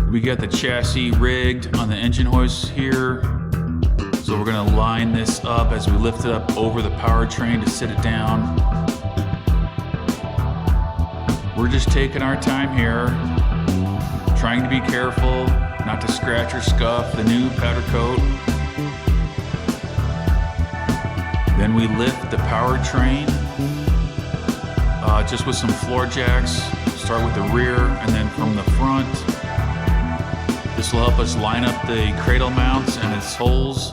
We got the chassis rigged on the engine hoist here. So we're gonna line this up as we lift it up over the powertrain to sit it down. We're just taking our time here, trying to be careful not to scratch or scuff the new powder coat. Then we lift the powertrain just with some floor jacks. Start with the rear and then from the front. This will help us line up the cradle mounts and its holes.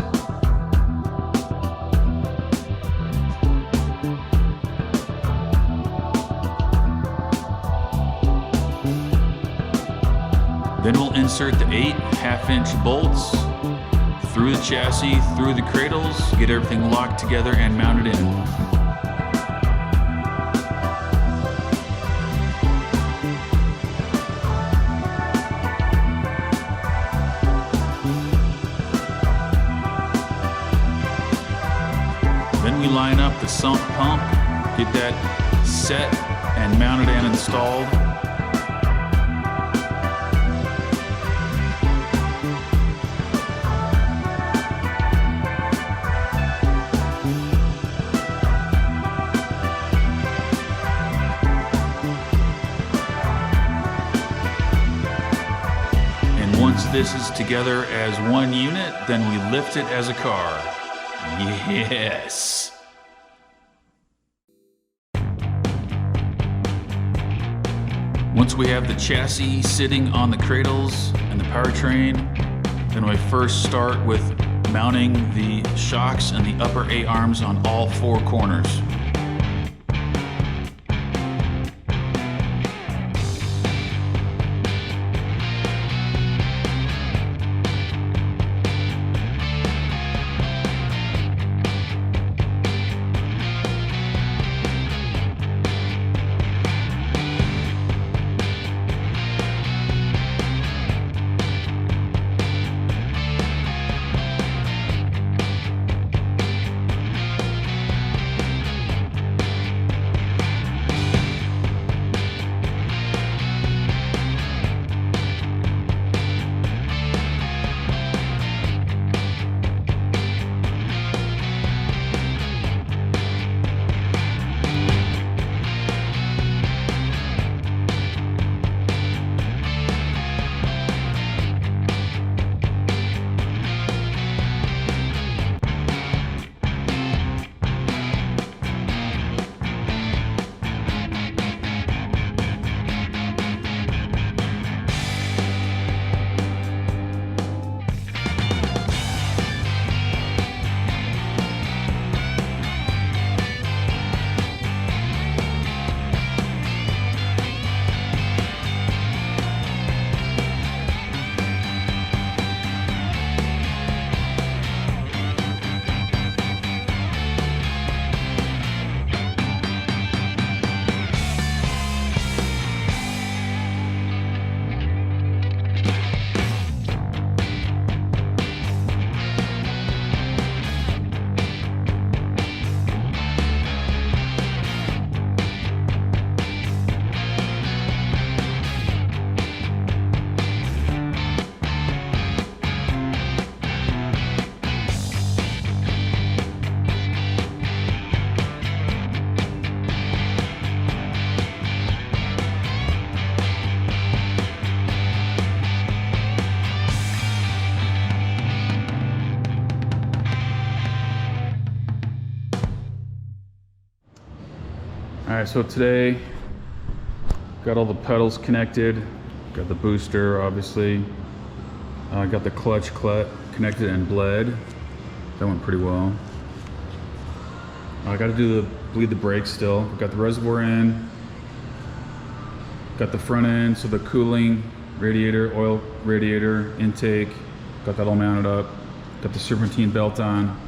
Then we'll insert the 8 half-inch bolts through the chassis, through the cradles, get everything locked together and mounted in. Then we line up the sump pump, get that set and mounted and installed. Once this is together as one unit, then we lift it as a car. Yes! Once we have the chassis sitting on the cradles and the powertrain, then we first start with mounting the shocks and the upper A-arms on all 4 corners. Alright, so today got all the pedals connected, got the booster obviously, got the clutch connected and bled. That went pretty well. I got to bleed the brakes still. Got the reservoir in, got the front end, so the cooling radiator, oil radiator, intake, got that all mounted up, got the serpentine belt on.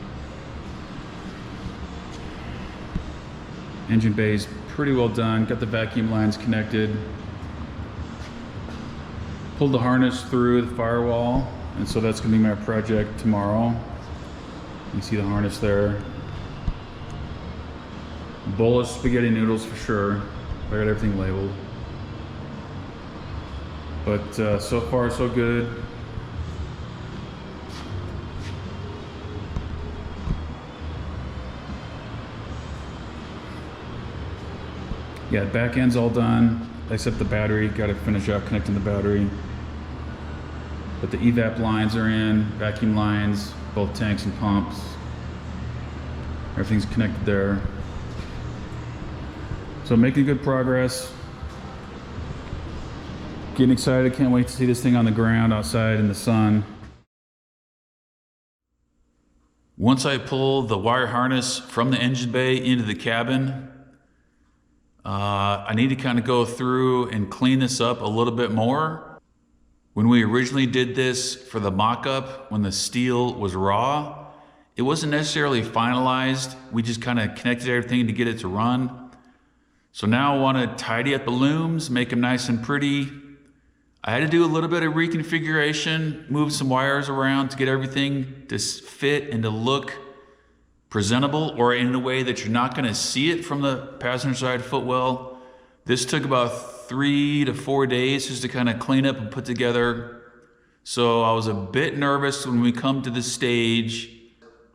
Engine bay's pretty well done, got the vacuum lines connected. Pulled the harness through the firewall, and so that's gonna be my project tomorrow. You can see the harness there. Bowl of spaghetti noodles for sure. I got everything labeled. But so far so good. Yeah, back end's all done, except the battery. Got to finish up connecting the battery. But the evap lines are in, vacuum lines, both tanks and pumps. Everything's connected there. So making good progress. Getting excited, can't wait to see this thing on the ground outside in the sun. Once I pull the wire harness from the engine bay into the cabin, I need to kind of go through and clean this up a little bit more. When we originally did this for the mock-up, when the steel was raw, it wasn't necessarily finalized. We just kind of connected everything to get it to run. So now I want to tidy up the looms, make them nice and pretty. I had to do a little bit of reconfiguration, move some wires around to get everything to fit and to look presentable, or in a way that you're not going to see it from the passenger side footwell. This took about 3 to 4 days just to kind of clean up and put together. So I was a bit nervous when we come to this stage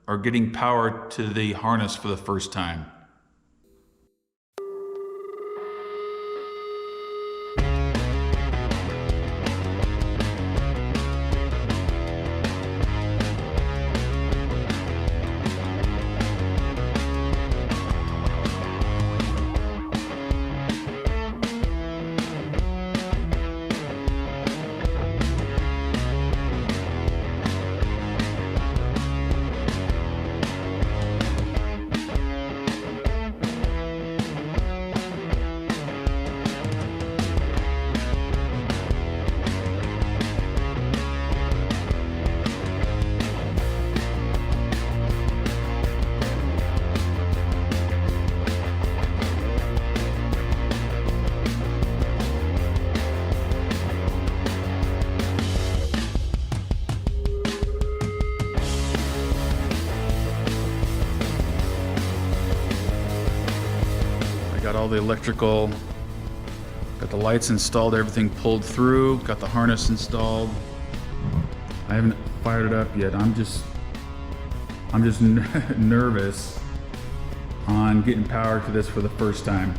or getting power to the harness for the first time. Got all the electrical, got the lights installed, everything pulled through, got the harness installed. I haven't fired it up yet. I'm just nervous on getting power to this for the first time.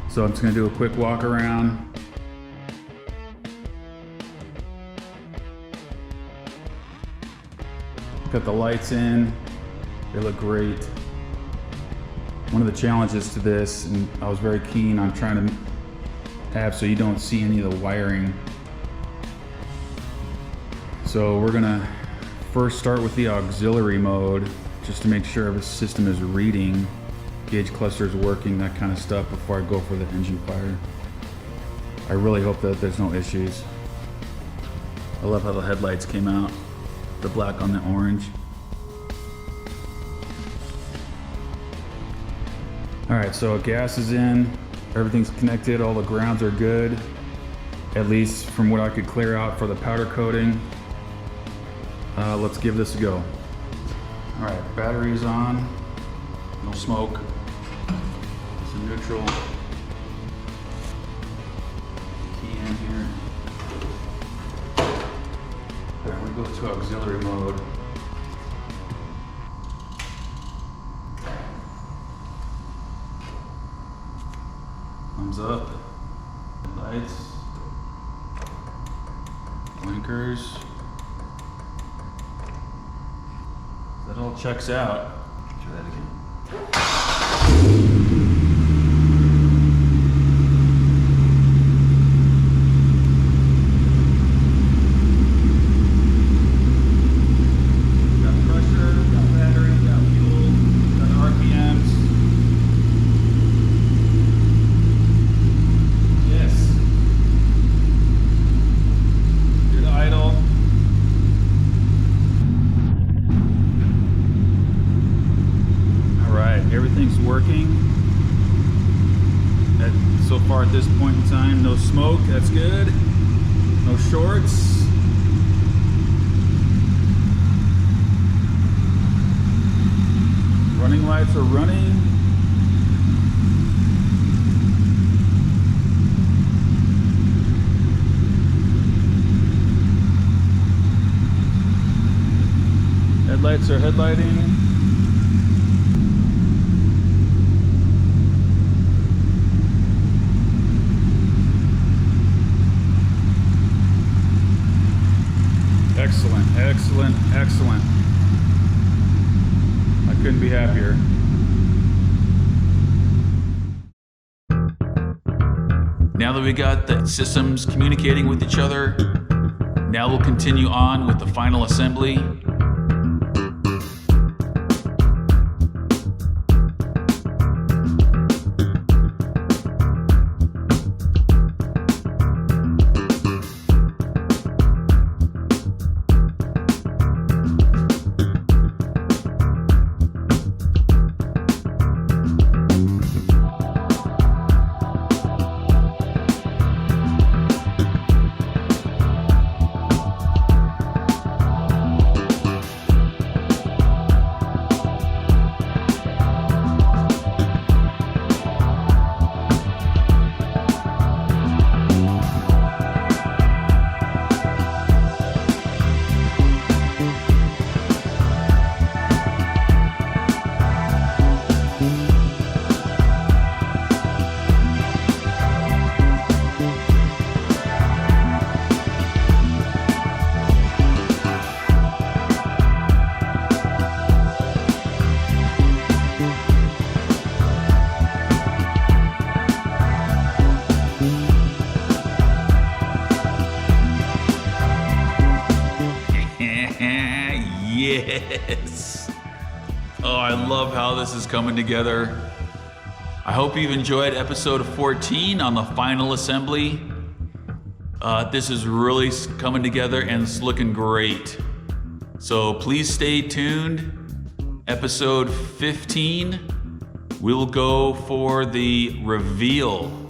So I'm just gonna do a quick walk around. Got the lights in, they look great. One of the challenges to this, and I was very keen on trying to have so you don't see any of the wiring. So we're gonna first start with the auxiliary mode, just to make sure the system is reading, gauge cluster is working, that kind of stuff before I go for the engine fire. I really hope that there's no issues. I love how the headlights came out, the black on the orange. All right, so gas is in, everything's connected, all the grounds are good, at least from what I could clear out for the powder coating. Let's give this a go. All right, battery's on, no smoke, it's in neutral. Key in here. All right, we're gonna go to auxiliary mode. Thumbs up, lights, blinkers. That all checks out. Try that again. Got pressure, got battery, got fuel, got RPMs. Everything's working. So far at this point in time, no smoke, that's good. No shorts. Running lights are running. Headlights are headlighting. Excellent, excellent, excellent. I couldn't be happier. Now that we got the systems communicating with each other, now we'll continue on with the final assembly. Yes. Oh, I love how this is coming together. I hope you've enjoyed episode 14 on the final assembly. This is really coming together and it's looking great. So please stay tuned. Episode 15, we'll go for the reveal